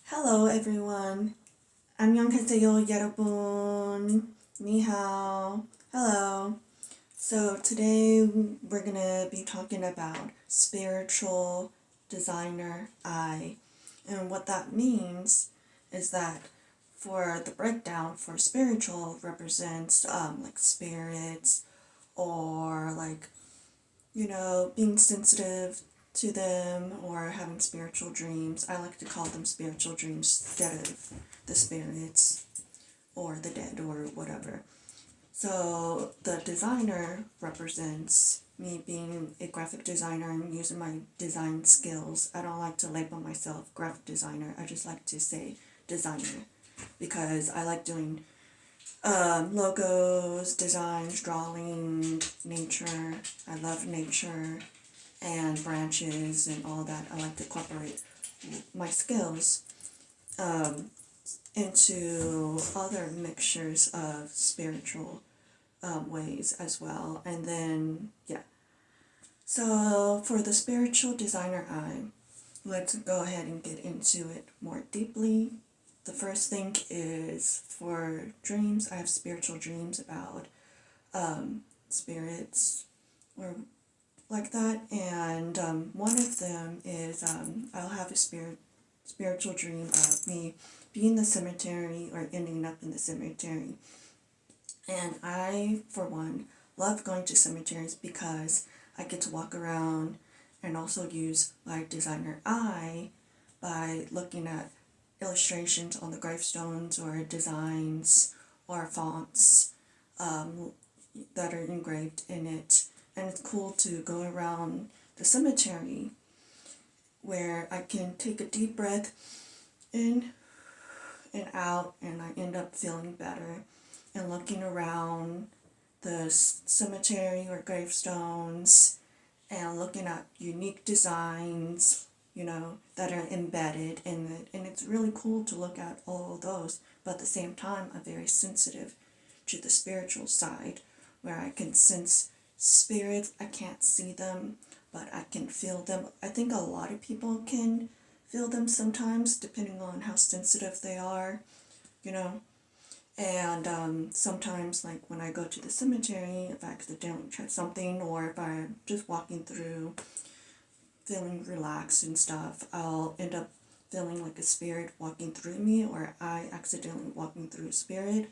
Hello everyone. 안녕하세요 여러분. Ni hao. Hello. So today we're going to be talking about spiritual designer I. And what that means is that for the breakdown for spiritual represents like spirits or like being sensitive to them or having spiritual dreams. I like to call them spiritual dreams instead of the spirits or the dead or whatever. So the designer represents me being a graphic designer and using my design skills. I don't like to label myself graphic designer. I just like to say designer because I like doing logos, designs, drawing, nature. I love nature and branches and all that. I like to incorporate my skills into other mixtures of spiritual ways as well. And then, yeah. So for the spiritual designer I, let's go ahead and get into it more deeply. The first thing is for dreams. I have spiritual dreams about spirits or like that, and one of them is I'll have a spiritual dream of me being in the cemetery or ending up in the cemetery. And I, for one, love going to cemeteries because I get to walk around and also use my designer eye by looking at illustrations on the gravestones or designs or fonts that are engraved in it. And it's cool to go around the cemetery where I can take a deep breath in and out, and I end up feeling better and looking around the cemetery or gravestones and looking at unique designs, that are embedded in it. And it's really cool to look at all of those, but at the same time, I'm very sensitive to the spiritual side where I can sense spirits. I can't see them, but I can feel them. I think a lot of people can feel them sometimes, depending on how sensitive they are, you know. And sometimes, like when I go to the cemetery, if I accidentally try something, or if I'm just walking through, feeling relaxed and stuff, I'll end up feeling like a spirit walking through me, or I accidentally walking through a spirit.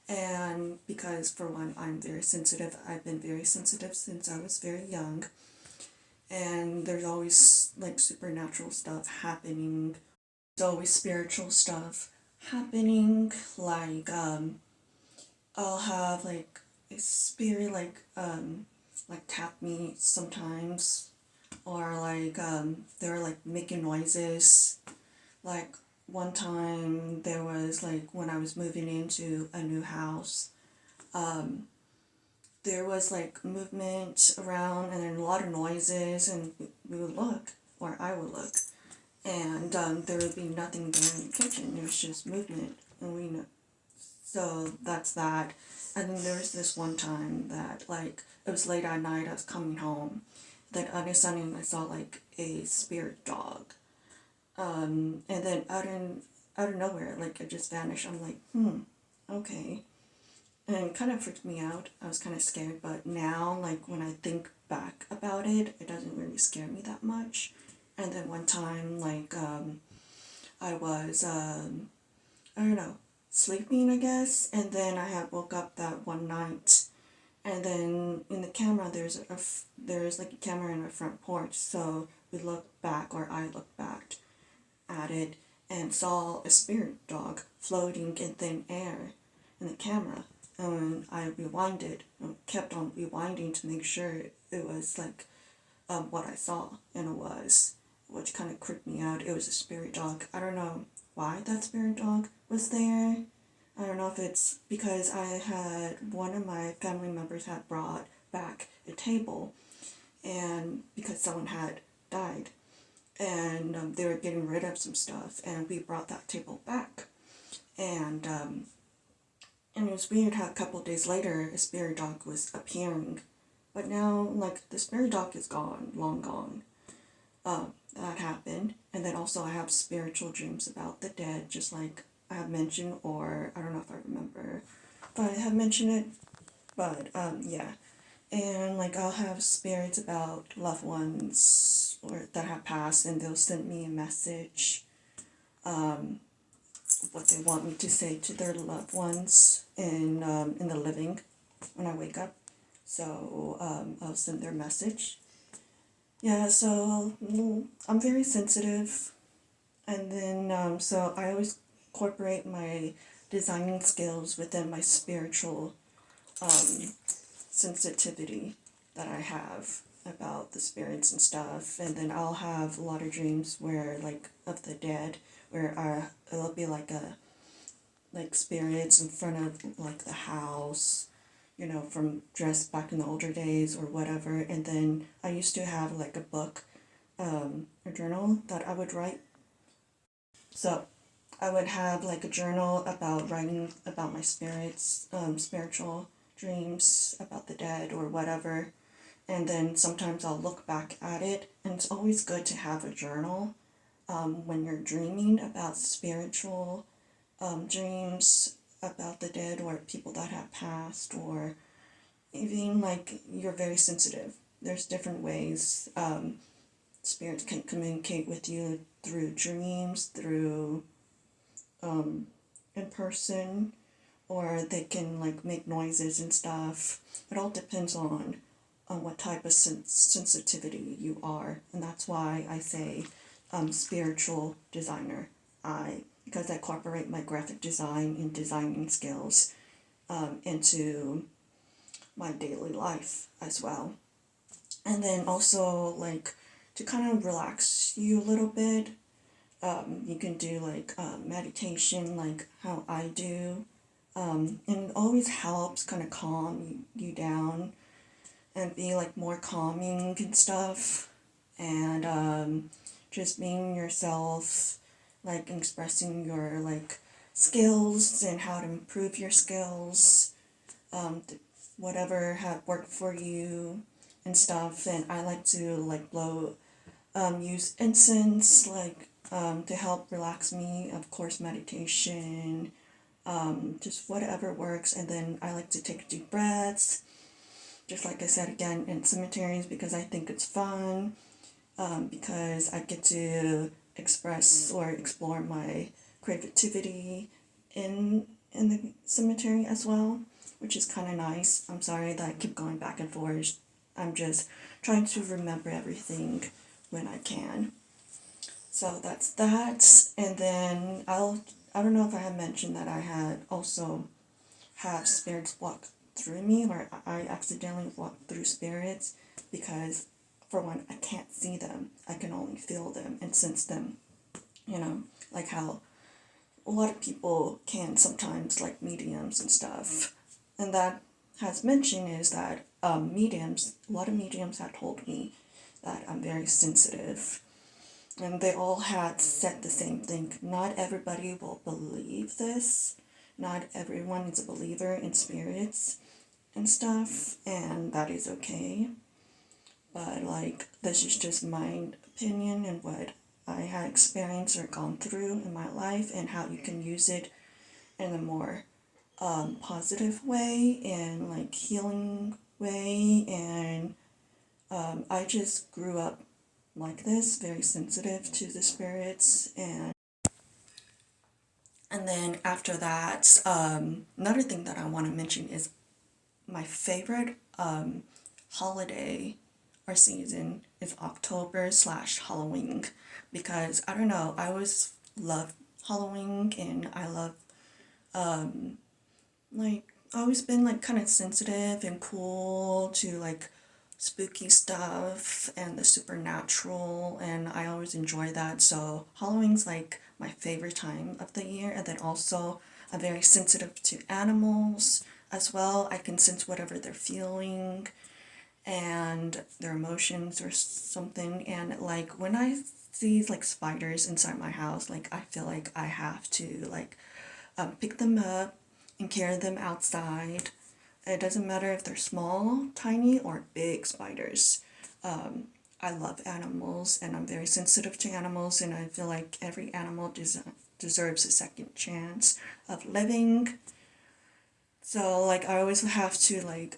And because, for one, I'm very sensitive, I've been very sensitive since I was very young. And there's always like supernatural stuff happening. There's always spiritual stuff happening. Like, I'll have like a spirit like tap me sometimes. Or like, they're like making noises. Like, one time there was like when I was moving into a new house, there was like movement around and then a lot of noises, and we would look, or I would look, and there would be nothing there in the kitchen. It was just movement, and we know. So that's that. And then there was this one time that like it was late at night. I was coming home. Then all of a sudden I saw like a spirit dog. And then out of nowhere, like it just vanished. I'm like, okay. And it kind of freaked me out. I was kind of scared, but now, like, when I think back about it, it doesn't really scare me that much. And then one time, like, I was, I don't know, sleeping, I guess, and then I had woke up that one night, and then in the camera, there's like a camera in our front porch, so we looked back, or I looked back at it, and saw a spirit dog floating in thin air in the camera. And I rewinded and kept on rewinding to make sure it was like what I saw, and it was, which kind of creeped me out. It was a spirit dog. I don't know why that spirit dog was there. I don't know if it's because I had one of my family members had brought back a table, and because someone had died, and they were getting rid of some stuff, and we brought that table back, and it was weird how a couple of days later a spirit dog was appearing, but now like the spirit dog is gone, long gone. that happened. And then also I have spiritual dreams about the dead, just like I have mentioned, or I don't know if I remember if I have mentioned it, but yeah. And like I'll have spirits about loved ones or that have passed, and they'll send me a message, what they want me to say to their loved ones in the living when I wake up. So I'll send their message. Yeah, so I'm very sensitive, and then so I always incorporate my designing skills within my spiritual sensitivity that I have about the spirits and stuff. And then I'll have a lot of dreams where like of the dead, where it'll be like a like spirits in front of like the house, you know, from dressed back in the older days or whatever. And then I used to have like a book, a journal that I would write. So I would have like a journal about writing about my spirits, spiritual dreams about the dead or whatever. And then sometimes I'll look back at it, and it's always good to have a journal when you're dreaming about spiritual dreams about the dead or people that have passed, or even like you're very sensitive. There's different ways spirits can communicate with you through dreams, through in person, or they can like make noises and stuff. It all depends on what type of sensitivity you are, and that's why I say spiritual designer. Because I incorporate my graphic design and designing skills into my daily life as well. And then also like to kind of relax you a little bit, you can do like meditation like how I do, and it always helps kind of calm you down and be like more calming and stuff, and just being yourself, like expressing your like skills and how to improve your skills, whatever have worked for you and stuff. And I like to like blow, use incense like to help relax me. Of course, meditation, just whatever works. And then I like to take deep breaths, just like I said again, in cemeteries, because I think it's fun, because I get to express or explore my creativity in the cemetery as well, which is kind of nice. I'm sorry that I keep going back and forth. I'm just trying to remember everything when I can. So that's that. And then I don't know if I had mentioned that I had also have spirits walk through me, or I accidentally walk through spirits, because for one, I can't see them. I can only feel them and sense them. You know, like how a lot of people can sometimes, like mediums and stuff. And that has mentioned is that mediums, a lot of mediums have told me that I'm very sensitive. And they all had said the same thing. Not everybody will believe this. Not everyone is a believer in spirits and stuff, and that is okay. But like, this is just my opinion and what I had experienced or gone through in my life, and how you can use it in a more positive way and like healing way. And I just grew up like this, very sensitive to the spirits. And then after that, another thing that I want to mention is my favorite holiday or season is October/Halloween, because I don't know, I always love Halloween, and I love like always been like kind of sensitive and cool to like spooky stuff and the supernatural, and I always enjoy that. So Halloween's like my favorite time of the year. And then also I'm very sensitive to animals as well. I can sense whatever they're feeling and their emotions or something. And like when I see like spiders inside my house, like I feel like I have to like pick them up and carry them outside. It doesn't matter if they're small, tiny, or big spiders. I love animals and I'm very sensitive to animals, and I feel like every animal deserves a second chance of living. So like I always have to like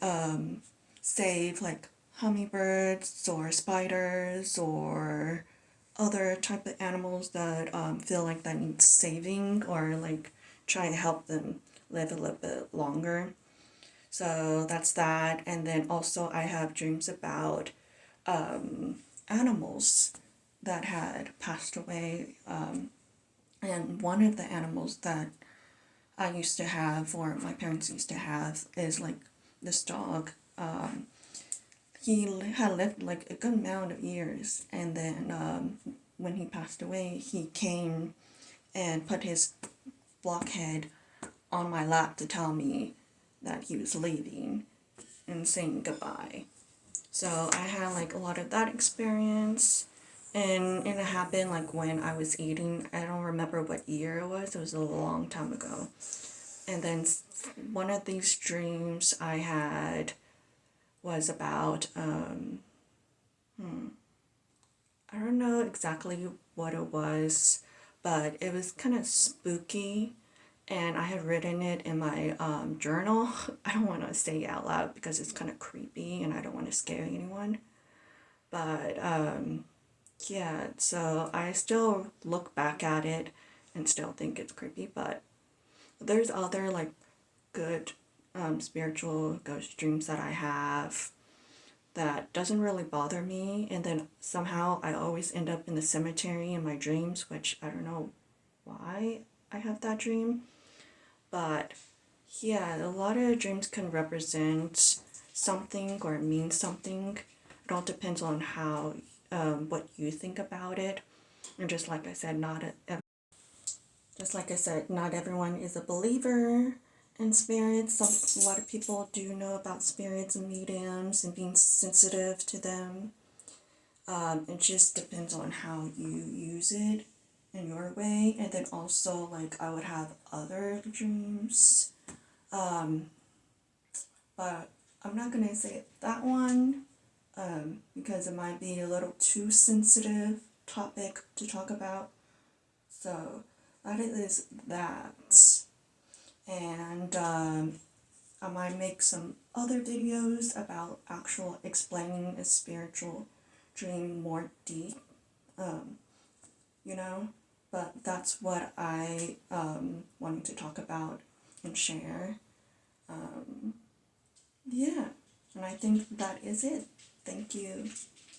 save like hummingbirds or spiders or other type of animals that feel like that need saving, or like try to help them live a little bit longer. So that's that. And then also I have dreams about animals that had passed away. And one of the animals that I used to have, or my parents used to have, is like this dog. He had lived like a good amount of years, and then when he passed away, he came and put his blockhead on my lap to tell me that he was leaving and saying goodbye. So I had like a lot of that experience, and it happened like when I was eating. I don't remember what year it was. It was a long time ago. And then one of these dreams I had was about I don't know exactly what it was, but it was kind of spooky, and I had written it in my journal. I don't want to say it out loud because it's kind of creepy and I don't want to scare anyone. But yeah, so I still look back at it and still think it's creepy, but there's other like good spiritual ghost dreams that I have that doesn't really bother me, and then somehow I always end up in the cemetery in my dreams, which I don't know why I have that dream. But yeah, a lot of dreams can represent something or mean something. It all depends on how what you think about it. And just like I said, not everyone is a believer in spirits. A lot of people do know about spirits and mediums and being sensitive to them. It just depends on how you use it in your way. And then also, like, I would have other dreams. But I'm not going to say that one because it might be a little too sensitive topic to talk about. So that is that. And I might make some other videos about actual explaining a spiritual dream more deep, you know, but that's what I wanted to talk about and share. Yeah, and I think that is it. Thank you.